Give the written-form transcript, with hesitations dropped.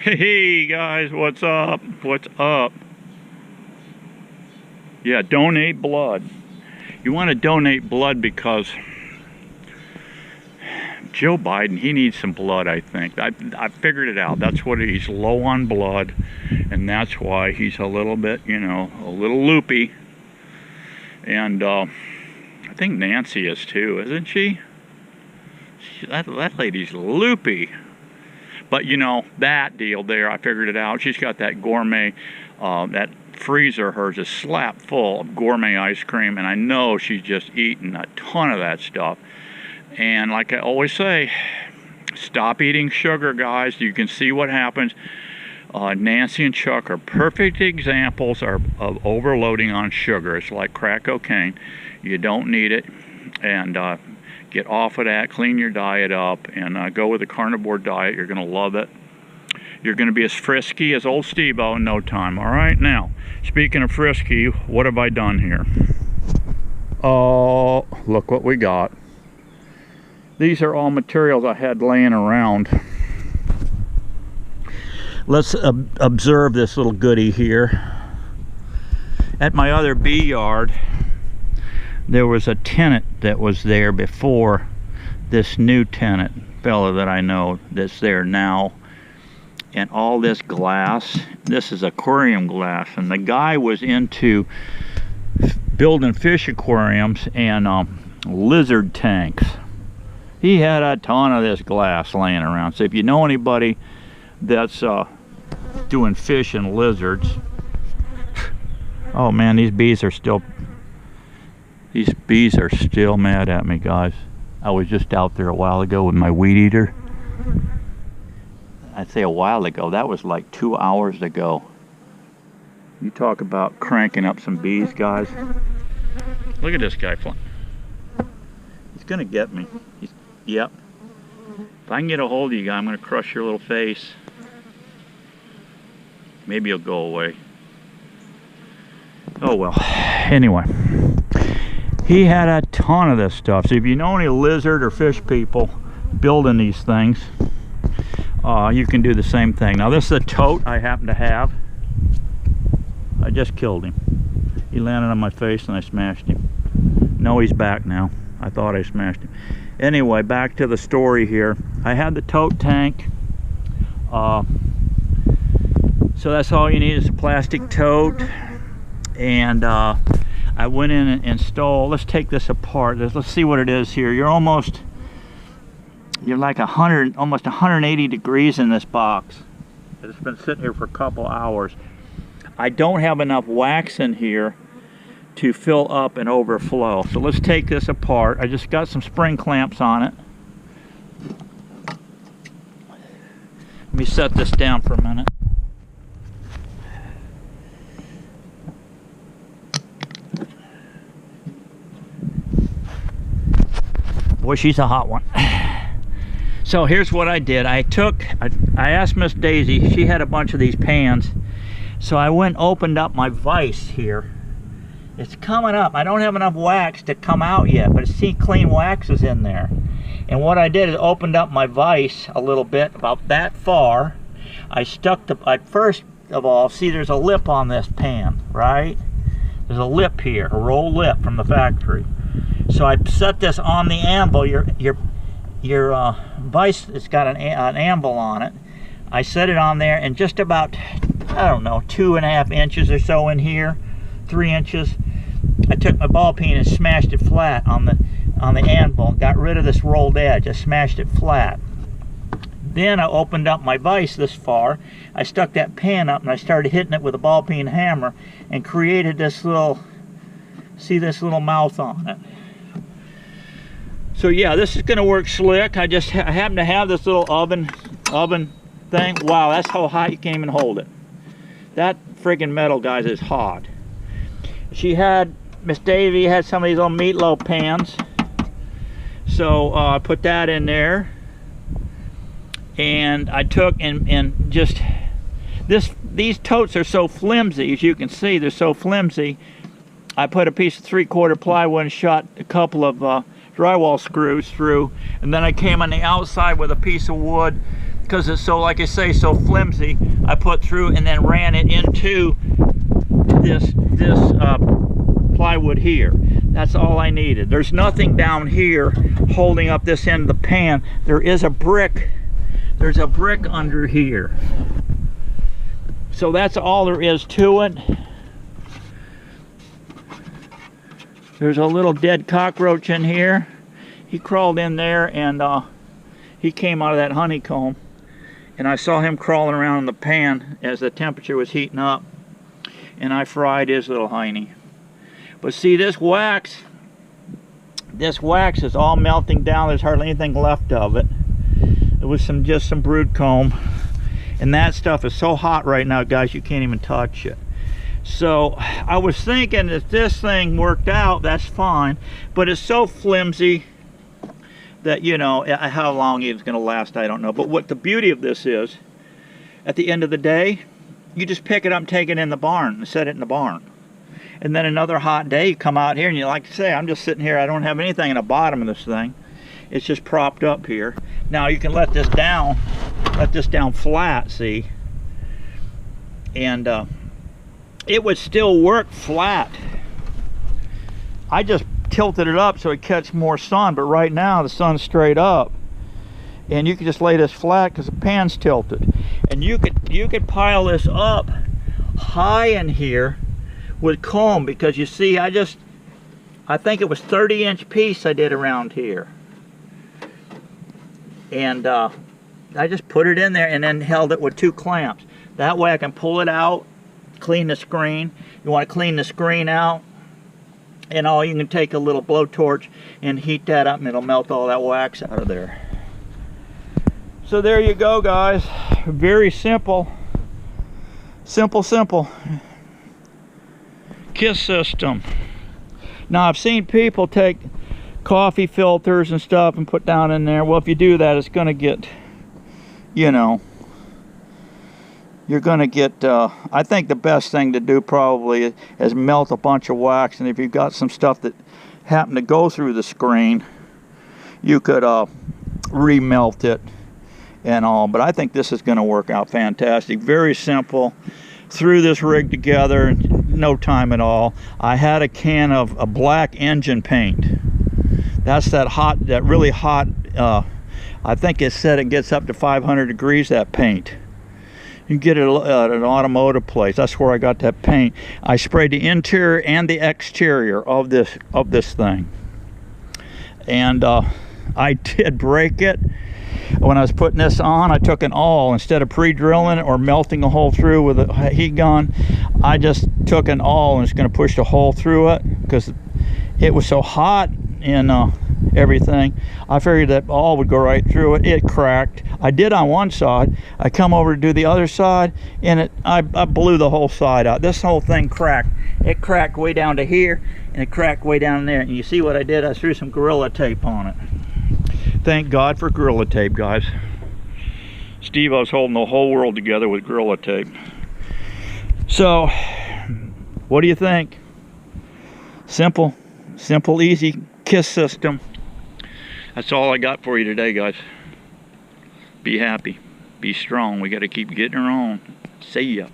Hey guys, what's up? What's up? Yeah, donate blood. You want to donate blood because Joe Biden, he needs some blood, I think. I figured it out. That's what he's low on blood, and that's why he's a little bit, you know, a little loopy. And I think Nancy is too, isn't she? That lady's loopy. But you know, that deal there, I figured it out. She's got that gourmet, that freezer of hers is slap full of gourmet ice cream, and I know she's just eating a ton of that stuff. And like I always say, stop eating sugar, guys. You can see what happens. Nancy and Chuck are perfect examples of overloading on sugar. It's like crack cocaine. You don't need it. And get off of that, clean your diet up, and go with the carnivore diet. You're going to love it. You're going to be as frisky as old Steve-O in no time. All right, now, speaking of frisky, what have I done here? Oh, look what we got. These are all materials I had laying around. Let's observe this little goodie here. At my other bee yard, there was a tenant that was there before this new tenant fella that I know that's there now. And all this glass, this is aquarium glass, and the guy was into building fish aquariums and lizard tanks. He had a ton of this glass laying around. So if you know anybody that's doing fish and lizards, oh man, these bees are still mad at me, guys. I was just out there a while ago with my weed eater. I'd say a while ago, that was like 2 hours ago. You talk about cranking up some bees, guys. Look at this guy flying. He's gonna get me. Yep. If I can get a hold of you guy, I'm gonna crush your little face. Maybe he'll go away. Oh well. Anyway. He had a ton of this stuff. So if you know any lizard or fish people building these things, you can do the same thing. Now this is a tote I happen to have. I just killed him. He landed on my face and I smashed him. No, he's back now. I thought I smashed him. Anyway, back to the story here. I had the tote tank. So that's all you need is a plastic tote. And I went in and installed, let's take this apart. Let's see what it is here. You're like 100, almost 180 degrees in this box. It's been sitting here for a couple hours. I don't have enough wax in here to fill up and overflow. So let's take this apart. I just got some spring clamps on it. Let me set this down for a minute. Boy, she's a hot one. So here's what I did. I asked Miss Daisy, she had a bunch of these pans. So I went and opened up my vise here. It's coming up. I don't have enough wax to come out yet, but see, clean wax is in there. And what I did is opened up my vise a little bit, about that far. I first of all, see there's a lip on this pan, right? There's a lip here, a roll lip from the factory. So I set this on the anvil. Your vise, it's got an anvil on it. I set it on there, and just about, I don't know, 2.5 inches or so in here, 3 inches. I took my ball peen and smashed it flat on the anvil. Got rid of this rolled edge. I smashed it flat. Then I opened up my vise this far. I stuck that pan up and I started hitting it with a ball peen hammer and created this little, see this little mouth on it. So yeah, this is gonna work slick. I happen to have this little oven thing. Wow, that's how hot you can't even hold it. That friggin' metal, guys, is hot. Miss Davy had some of these little meatloaf pans. So I put that in there. And I took and just, these totes are so flimsy, as you can see, they're so flimsy. I put a piece of 3/4 plywood and shot a couple of drywall screws through, and then I came on the outside with a piece of wood, because it's so, like I say, so flimsy, I put through and then ran it into this plywood here. That's all I needed. There's nothing down here holding up this end of the pan. There is a brick. There's a brick under here. So that's all there is to it. There's a little dead cockroach in here. He crawled in there and he came out of that honeycomb. And I saw him crawling around in the pan as the temperature was heating up. And I fried his little hiney. But see, this wax is all melting down. There's hardly anything left of it. It was just some brood comb. And that stuff is so hot right now, guys, you can't even touch it. So I was thinking if this thing worked out, that's fine. But it's so flimsy that, you know, how long it's going to last, I don't know. But what the beauty of this is, at the end of the day, you just pick it up and take it in the barn and set it in the barn. And then another hot day, you come out here and you, like to say, I'm just sitting here, I don't have anything in the bottom of this thing. It's just propped up here. Now you can let this down flat, see? And it would still work flat. I just tilted it up so it catches more sun, but right now the sun's straight up. And you can just lay this flat because the pan's tilted. And you could pile this up high in here with comb, because you see, I think it was 30-inch piece I did around here. And I just put it in there and then held it with 2 clamps. That way I can pull it out, clean the screen. You want to clean the screen out, and you can take a little blowtorch and heat that up and it'll melt all that wax out of there. So there you go, guys. Very simple. Simple. KISS system. Now I've seen people take coffee filters and stuff and put down in there. Well, if you do that, it's going to get, you know, you're going to get, I think the best thing to do probably is melt a bunch of wax. And if you've got some stuff that happened to go through the screen, you could remelt it and all. But I think this is going to work out fantastic. Very simple. Threw this rig together in no time at all. I had a can of a black engine paint. That's that really hot, I think it said it gets up to 500 degrees, that paint. You can get it at an automotive place. That's where I got that paint. I sprayed the interior and the exterior of this thing. And I did break it. When I was putting this on, I took an awl. Instead of pre-drilling it or melting a hole through with a heat gun, I just took an awl and was going to push the hole through it because it was so hot and everything. I figured that awl would go right through it. It cracked. I did on one side. I come over to do the other side, and I blew the whole side out. This whole thing cracked. It cracked way down to here, and it cracked way down there. And you see what I did? I threw some Gorilla Tape on it. Thank God for Gorilla Tape, guys. Steve, I was holding the whole world together with Gorilla Tape. So, what do you think? Simple, easy KISS system. That's all I got for you today, guys. Be happy. Be strong. We got to keep getting her on. See ya.